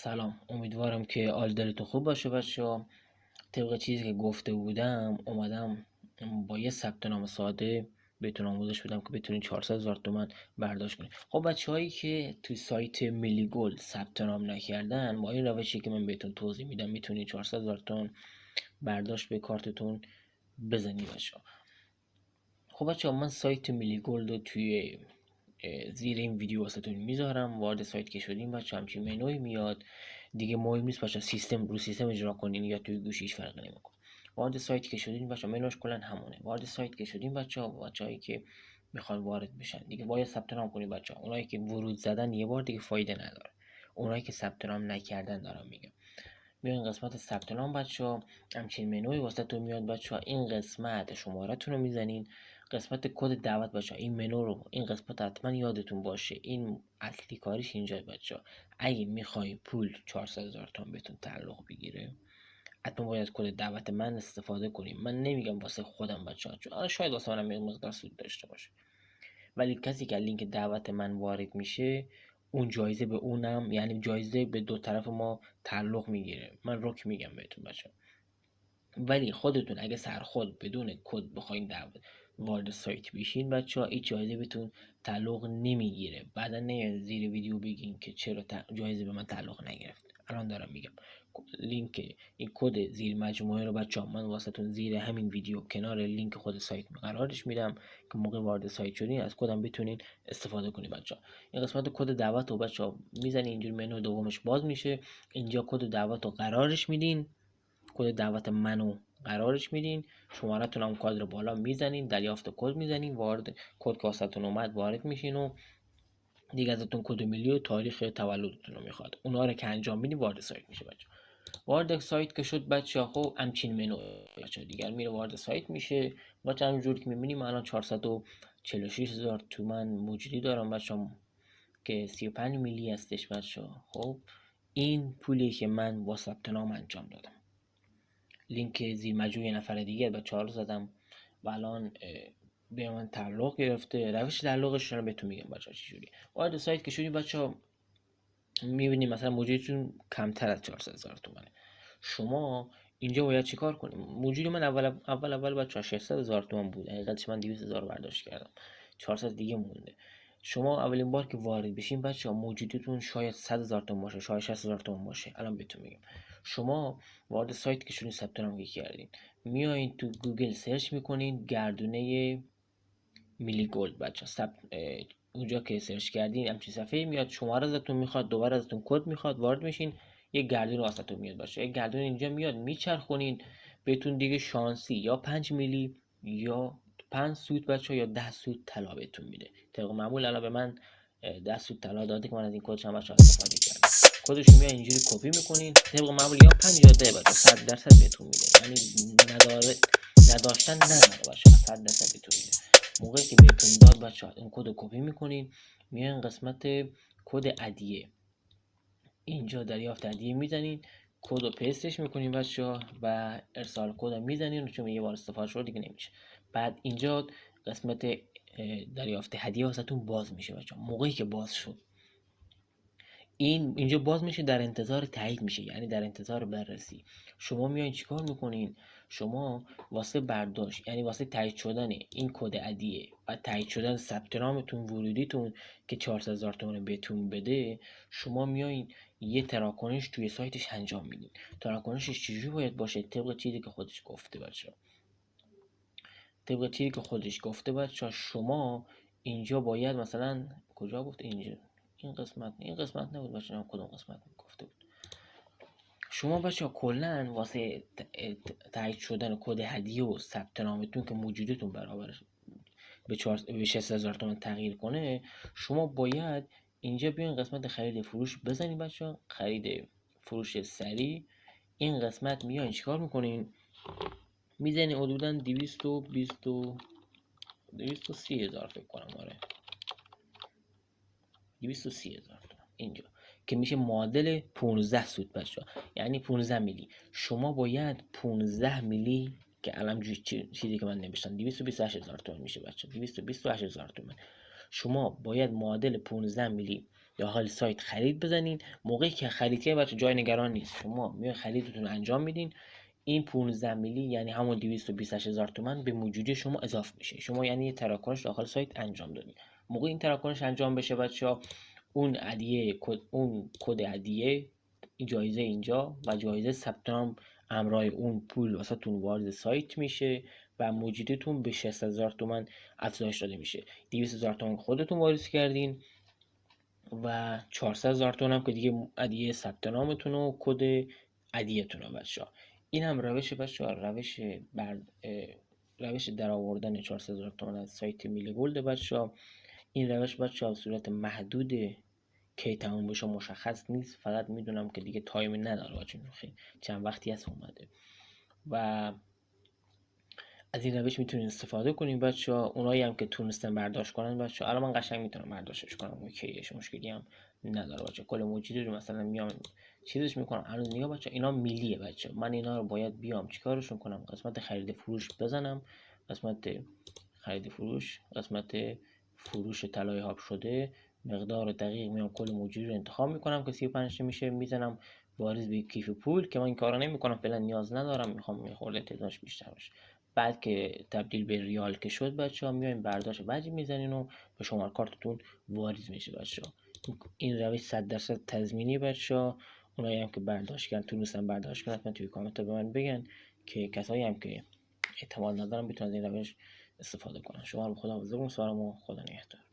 سلام، امیدوارم که حال دلتون خوب باشه بچه‌ها. طبق چیزی که گفته بودم اومدم با یه ثبت نام ساده بهتون آموزش بدم که بتونید 400,000 تومان برداشت کنید. خب بچه‌هایی که توی سایت میلی گلد ثبت نام نکردن، با این روشی که من بهتون توضیح میدم میتونید 400,000 تومان برداشت به کارتتون بزنید بچه‌ها. خب بچه‌ها، من سایت میلی گلد رو توی زیر این ویدیو واسهتون میذارم. وارد سایت که شدیم بچه همچین منوی میاد دیگه. مهم نیست بچه سیستم اجرا کنین یا توی گوشی هیچ فرقی نمیکنه. وارد سایت که شدین بچه منوش کلا همونه. وارد سایت که شدین بچه‌هایی که میخوان وارد بشن دیگه باید ثبت نام کنید بچه‌ها. اونایی که ورود زدن یه بار دیگه فایده نداره. اونایی که ثبت نام نکردن دارم میگم. میان قسمت ثبت نام بچه‌ها، همچین منوی واسهتون میاد بچه‌ها. این قسمت شماره‌تون رو میزنین. قسمت کد دعوت بچه‌ها، این منو رو این قسمت حتما یادتون باشه. این اصلی کاریش اینجا بچه‌ها. اگه میخواین پول 400,000 تومان بهتون تعلق بگیره حتما باید کد دعوت من استفاده کنیم. من نمیگم واسه خودم بچه‌ها، چون شاید واسه منم یه مقدار سود داشته باشه، ولی کسی که لینک دعوت من وارد میشه اون جایزه به اونم، یعنی جایزه به دو طرف ما تعلق میگیره. من رک میگم بهتون بچه. ولی خودتون اگه سرخود بدون کد بخواین وارد سایت بشین بچه ها، هیچ جایزه بهتون تعلق نمیگیره. بعدا نه زیر ویدیو بگین که چرا جایزه به من تعلق نگرفت. الان دارم میگم لینک این کد زیر مجموعه رو بچه ها من واسهتون زیر همین ویدیو کنار لینک خود سایت قرارش میدم که موقع وارد سایت شدین از کدم بتونین استفاده کنید بچه ها. این قسمت کد دعوت رو بچه ها میزنین، اینجوری منو دومش باز میشه. اینجا کد دعوت رو قرارش میدین، کد دعوت منو قرارش میدین. شماره‌تون هم کادر بالا میزنین، دریافت کد میزنین، وارد کد که واسهتون اومد وارد میشین و دیگه ازتون کد ملی و تاریخ تولدتون رو میخواد. اونا رو که انجام میدین وارد سایت میشه بچه. وارد سایت که شد بچه خب همچین منو بچه دیگر میره وارد سایت میشه. بچه همینجوری که میبینیم الان 446,000 تومان موجودی دارم بچه که 35 میلی هستش بچه. خب این پولی که من با ثبت نام انجام دادم. لینک زیر مجموعه یه نفر دیگه بچه‌ها رو زدم و الان به من تعلق گرفته. روش تعلقش رو بهتون میگم بچه‌ها چجوری. وارد سایت که شدیم بچه‌ها میبینیم مثلا موجودتون کمتر از 400,000 تومانه. شما اینجا باید چیکار کنیم؟ موجود من اول بچه‌ها 600,000 تومان بود. حقیقتش من 200,000 برداشت کردم، 400 دیگه مونده. شما اولین بار که وارد بشین بچه‌ها موجودتون شاید 100,000 تومان باشه، شاید 60,000 تومان باشه. الان بهتون میگم. شما وارد سایت که شدین ثبت نام کردین، میایین تو گوگل سرچ میکنین گردونه میلی گلد بچه. اونجا که سرچ کردین همچین صفحه میاد. شماره ازتون میخواد، دوباره ازتون کد میخواد، وارد میشین. یه گردون واسهتون میاد بچه. یه گردون اینجا میاد میچرخونین بهتون دیگه شانسی یا 5 میلی یا 5 سود بچه یا 10 سود طلا بهتون میده. طبق معمول الان به من 10 سود طلا داده که من از این کدش هم بچه استفاده کردم. کدش رو میاد اینجوری کپی میکنین. طبق معمول یا 5 یا 10 بچه 100% بهتون میده. یعنی نداشتن نداره بچه، 100% بهتون میده. موقعی که بهتون داد بچه ها این کد رو کپی میکنین، میان قسمت کد ادیه، اینجا دریافت ادیه میزنین، کد رو پیستش میکنین بچه ها و ارسال کد رو میزنین، چون یه بار استفاده شد دیگه نمیشه. بعد اینجا قسمت دریافت هدیه واسهتون باز میشه بچه ها. موقعی که باز شد اینجا باز میشه، در انتظار تایید میشه، یعنی در انتظار بررسی. شما میایین چیکار میکنین؟ شما واسه برداشت، یعنی واسه تایید شدن این کد ادیه و تایید شدن ثبت نامتون ورودیتون که 400,000 تومان بهتون بده، شما میایین یه تراکنش توی سایتش انجام میدین. تراکنشش چجوری باید باشه؟ طبق چیزی که خودش گفته بچه. شما اینجا باید مثلا کجا گفت؟ اینجا این قسمت نبود بچه. کدوم قسمت گفته بود؟ شما بچه کلا واسه تایید شدن کد هدیه و ثبت نامتون که موجودتون برابر به 60,000 تومان تغییر کنه، شما باید اینجا بیاین قسمت خرید فروش بزنید بچه. خرید فروش سریع. این قسمت میایین چیکار میکنین؟ میزنین حدودا 230,000 فکر کنم. آره 230,000 اینجا که میشه معادل 15 سود بچه. یعنی 15 میلی. شما باید 15 میلی که الان چیزی که من نوشتم 228,000 تومان میشه بچه. 228,000 تومان شما باید معادل 15 میلی داخل سایت خرید بزنین. موقعی که خرید کردین بچه جای نگران نیست، شما میای خریدتون انجام میدین، این 15 میلی یعنی همون 228,000 تومان به موجودی شما اضافه میشه. شما یعنی یه تراکنش داخل سایت انجام دادین. موقع این تراکنش انجام بشه بچه‌ها، اون کد هدیه، جایزه اینجا و جایزه ثبت نام همراه اون پول واسهتون وارد سایت میشه و موجودیتون به 60,000 تومان افزایش داده میشه. 200,000 تومان خودتون واریز کردین و 400,000 تومان هم که دیگه هدیه ثبت نامتون و کد هدیه‌تون بچه‌ها. این هم روش بچه‌ها، روش در آوردن 400,000 تومان از سایت میلی گلد بچه‌ها. این روش بچه‌ها به صورت محدوده، کی تموم بشه مشخص نیست، فقط میدونم که دیگه تایمی نداره بچه‌ها، خیلی چند وقتی هست اومده و از این روش میتونین استفاده کنین بچه‌ها. اونایی هم که تونستن برداشت کنن بچه‌ها، الان من قشنگ میتونم برداشتش کنم، اوکیش، مشکلی هم نداره بچه‌ها. کل موجودی رو مثلا میام چیزش میکنم. الان نگاه بچه‌ها، اینا میلیه بچه‌ها، من اینا رو باید بیام چیکارشون کنم؟ قسمت خرید فروش بزنم، قسمت خرید فروش، قسمت فروش طلای هاب شده، مقدار دقیق میام کل موجودی رو انتخاب میکنم که 35 میشه، میزنم واریز به کیف پول که من این کارو نمیکنم فعلا، نیاز ندارم، میخوام یه خورده تعدادش بیشتر باشه. بعد که تبدیل به ریال که شد بچه ها، میایم برداشت وجه میزنین و به شماره کارتتون واریز میشه بچه ها. این روش 100% تضمینی بچه ها. اونایی هم که برداشت کردن تونستن برداشت کنن، حتما توی کامنت به من بگن که کسایی هم که احتمال ندارم بتونن از این روش استفاده کنن. شما رو خدا بزرگ، سوارم و خدا نگهدار.